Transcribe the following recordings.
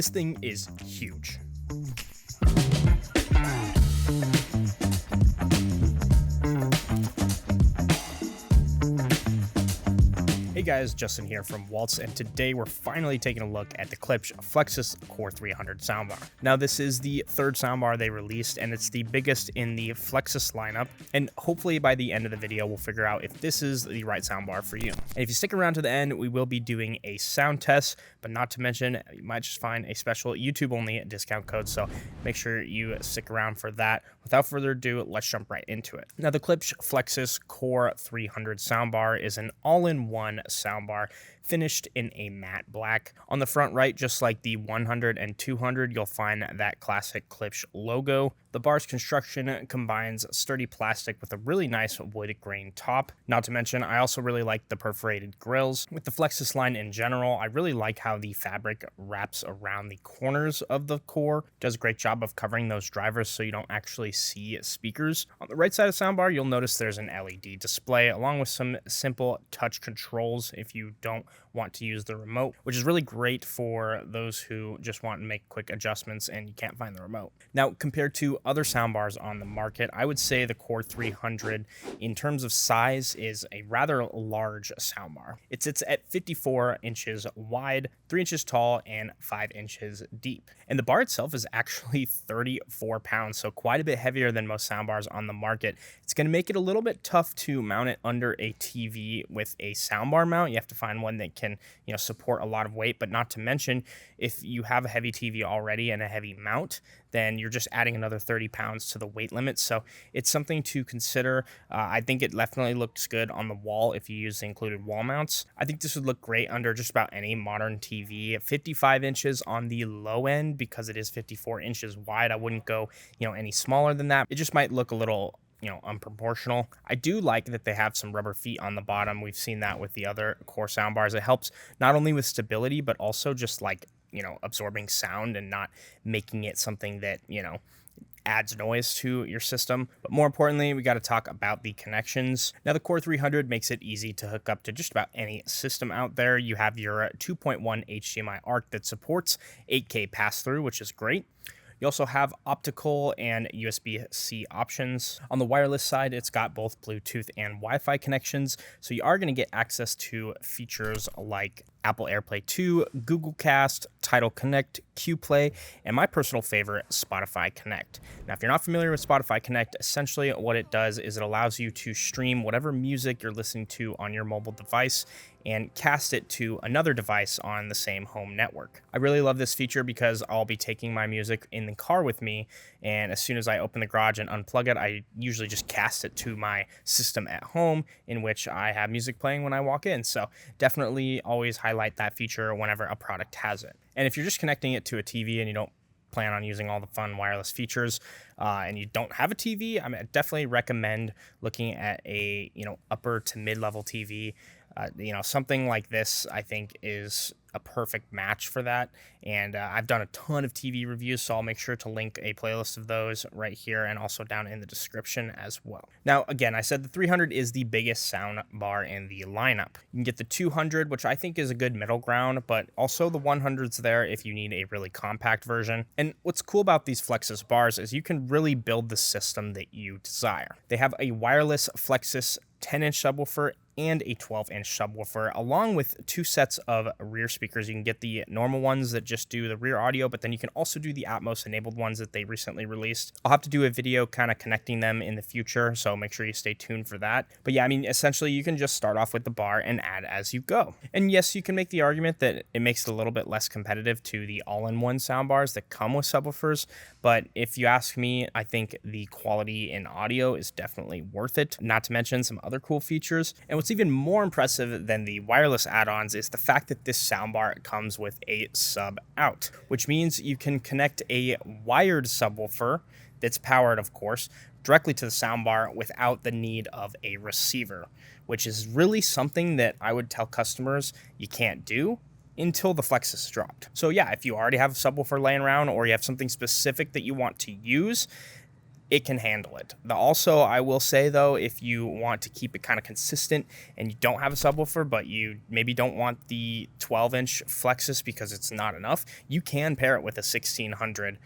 This thing is huge. Hey guys, Justin here from Walts, and today we're finally taking a look at the Klipsch Flexus Core 300 soundbar. Now this is the third soundbar they released, and it's the biggest in the Flexus lineup, and hopefully by the end of the video we'll figure out if this is the right soundbar for you. And if you stick around to the end, we will be doing a sound test, but not to mention you might just find a special YouTube only discount code, so make sure you stick around for that. Without further ado, let's jump right into it. Now the Klipsch Flexus Core 300 soundbar is an all-in-one soundbar finished in a matte black. On the front right, just like the 100 and 200, you'll find that classic Klipsch logo. The bar's construction combines sturdy plastic with a really nice wood grain top. Not to mention, I also really like the perforated grills. With the Flexus line in general, I really like how the fabric wraps around the corners of the core. It does a great job of covering those drivers so you don't actually see speakers. On the right side of the soundbar, you'll notice there's an LED display along with some simple touch controls if you don't want to use the remote, which is really great for those who just want to make quick adjustments and you can't find the remote. Now, compared to other soundbars on the market, I would say the Core 300 in terms of size is a rather large soundbar. It sits at 54 inches wide, 3 inches tall, and 5 inches deep. And the bar itself is actually 34 pounds, so quite a bit heavier than most soundbars on the market. It's going to make it a little bit tough to mount it under a TV with a soundbar mount. You have to find one that can, support a lot of weight, but not to mention if you have a heavy TV already and a heavy mount, then you're just adding another 30 pounds to the weight limit. So it's something to consider. I think it definitely looks good on the wall if you use the included wall mounts. I think this would look great under just about any modern TV. 55 inches on the low end because it is 54 inches wide. I wouldn't go, any smaller than that. It just might look a little unproportional. I do like that they have some rubber feet on the bottom. We've seen that with the other Core soundbars. It helps not only with stability, but also just like, absorbing sound and not making it something that, adds noise to your system. But more importantly, we got to talk about the connections. Now the Core 300 makes it easy to hook up to just about any system out there. You have your 2.1 HDMI ARC that supports 8K pass-through, which is great. You also have optical and USB-C options. On the wireless side, it's got both Bluetooth and Wi-Fi connections, so you are going to get access to features like Apple AirPlay 2, Google Cast, Tidal Connect, QPlay, and my personal favorite, Spotify Connect. Now, if you're not familiar with Spotify Connect, essentially what it does is it allows you to stream whatever music you're listening to on your mobile device and cast it to another device on the same home network. I really love this feature because I'll be taking my music in the car with me, and as soon as I open the garage and unplug it, I usually just cast it to my system at home, in which I have music playing when I walk in. So definitely always highlight that feature whenever a product has it. And if you're just connecting it to a TV and you don't plan on using all the fun wireless features and you don't have a TV, I definitely recommend looking at a upper to mid-level TV. Something like this I think is a perfect match for that, and I've done a ton of TV reviews, so I'll make sure to link a playlist of those right here and also down in the description as well. Now again, I said the 300 is the biggest sound bar in the lineup. You can get the 200, which I think is a good middle ground, but also the 100's there if you need a really compact version. And what's cool about these Flexus bars is you can really build the system that you desire. They have a wireless Flexus 10-inch subwoofer and a 12-inch subwoofer, along with 2 sets of rear speakers. You can get the normal ones that just do the rear audio, but then you can also do the Atmos enabled ones that they recently released. I'll have to do a video kind of connecting them in the future, so make sure you stay tuned for that. But yeah, essentially you can just start off with the bar and add as you go. And yes, you can make the argument that it makes it a little bit less competitive to the all-in-one soundbars that come with subwoofers, but if you ask me, I think the quality in audio is definitely worth it, not to mention some other cool features. And what's even more impressive than the wireless add-ons is the fact that this soundbar comes with a sub out, which means you can connect a wired subwoofer that's powered, of course, directly to the soundbar without the need of a receiver, which is really something that I would tell customers you can't do until the Flexus dropped. So yeah, if you already have a subwoofer laying around or you have something specific that you want to use, it can handle it. Also, I will say though, if you want to keep it kind of consistent and you don't have a subwoofer, but you maybe don't want the 12-inch Flexus because it's not enough, you can pair it with a 1600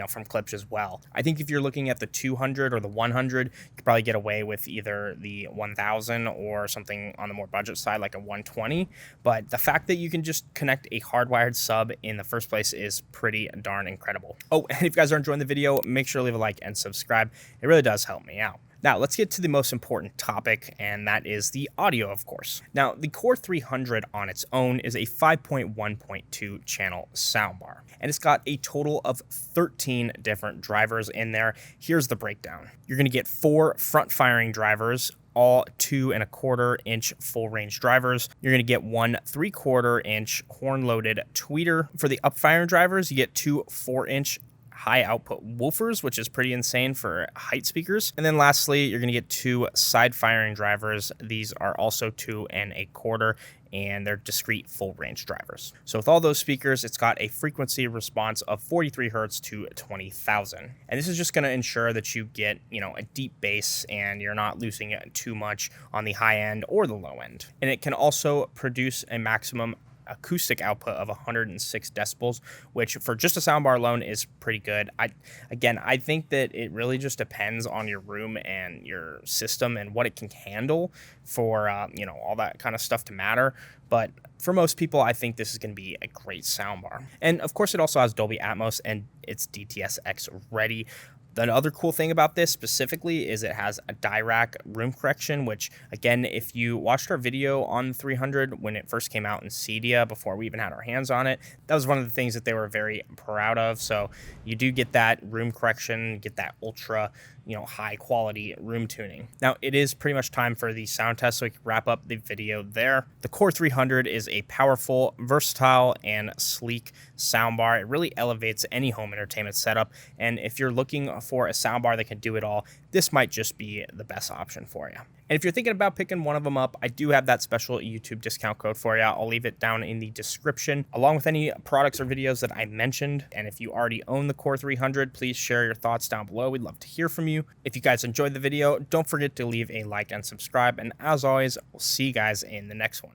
from Klipsch as well. I think if you're looking at the 200 or the 100, you could probably get away with either the 1000 or something on the more budget side like a 120. But the fact that you can just connect a hardwired sub in the first place is pretty darn incredible. Oh, and if you guys are enjoying the video, make sure to leave a like and subscribe. It really does help me out. Now, let's get to the most important topic, and that is the audio, of course. Now, the Core 300 on its own is a 5.1.2 channel soundbar, and it's got a total of 13 different drivers in there. Here's the breakdown. You're going to get 4 front-firing drivers, all 2.25-inch full-range drivers. You're going to get 1 3/4-inch horn-loaded tweeter. For the up-firing drivers, you get 2 4-inch high output woofers, which is pretty insane for height speakers. And then lastly, you're going to get 2 side firing drivers. These are also 2.25, and they're discrete full range drivers. So with all those speakers, it's got a frequency response of 43 hertz to 20,000. And this is just going to ensure that you get, a deep bass and you're not losing it too much on the high end or the low end. And it can also produce a maximum acoustic output of 106 decibels, which for just a soundbar alone is pretty good. I think that it really just depends on your room and your system and what it can handle for all that kind of stuff to matter. But for most people, I think this is going to be a great soundbar. And of course, it also has Dolby Atmos and it's DTS:X ready. The other cool thing about this specifically is it has a Dirac room correction, which again, if you watched our video on the 300 when it first came out in Cedia before we even had our hands on it, that was one of the things that they were very proud of. So you do get that room correction, get that ultra, high quality room tuning. Now it is pretty much time for the sound test, so we can wrap up the video there. The Core 300 is a powerful, versatile, and sleek soundbar. It really elevates any home entertainment setup. And if you're looking for a soundbar that can do it all, this might just be the best option for you. And if you're thinking about picking one of them up, I do have that special YouTube discount code for you. I'll leave it down in the description, along with any products or videos that I mentioned. And if you already own the Core 300, please share your thoughts down below. We'd love to hear from you. If you guys enjoyed the video, don't forget to leave a like and subscribe. And as always, we'll see you guys in the next one.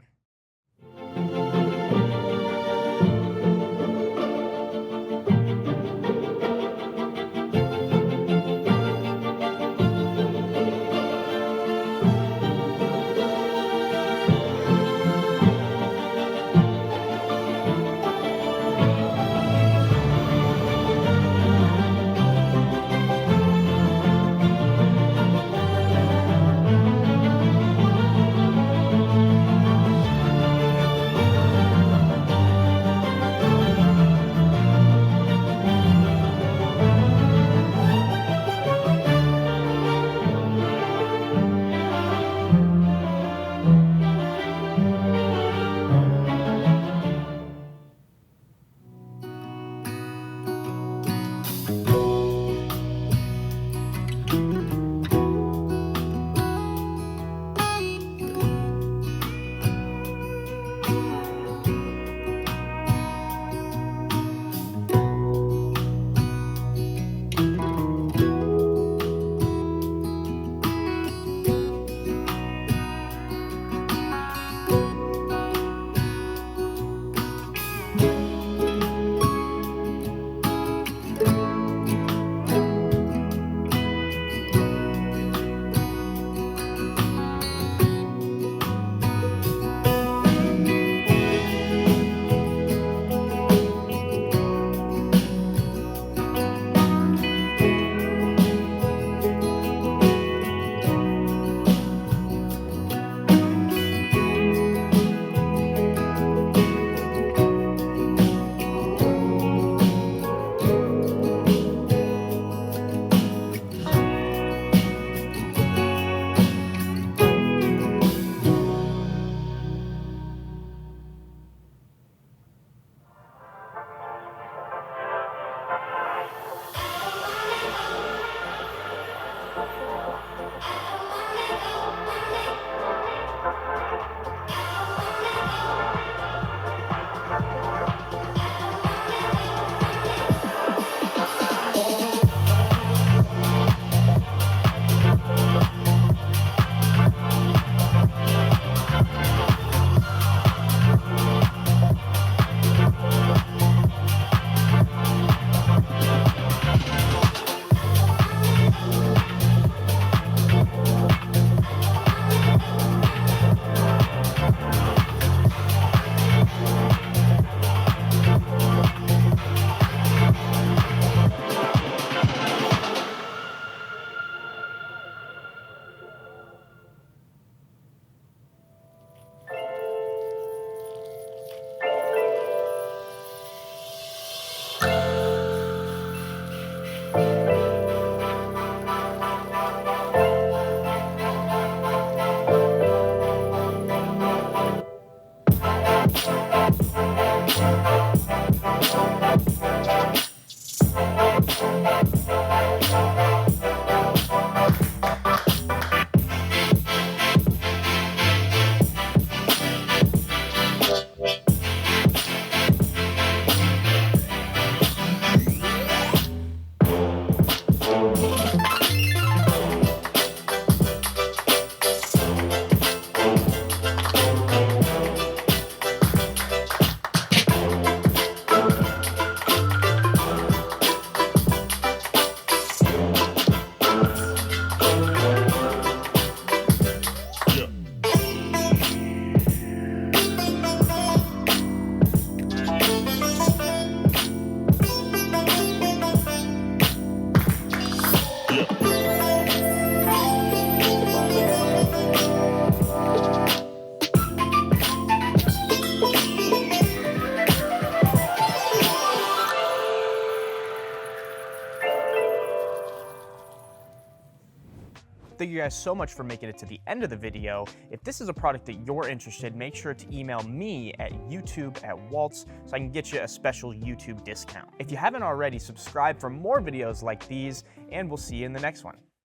Thank you guys so much for making it to the end of the video. If this is a product that you're interested, make sure to email me at youtube@waltz so I can get you a special YouTube discount. If you haven't already, subscribe for more videos like these, and we'll see you in the next one.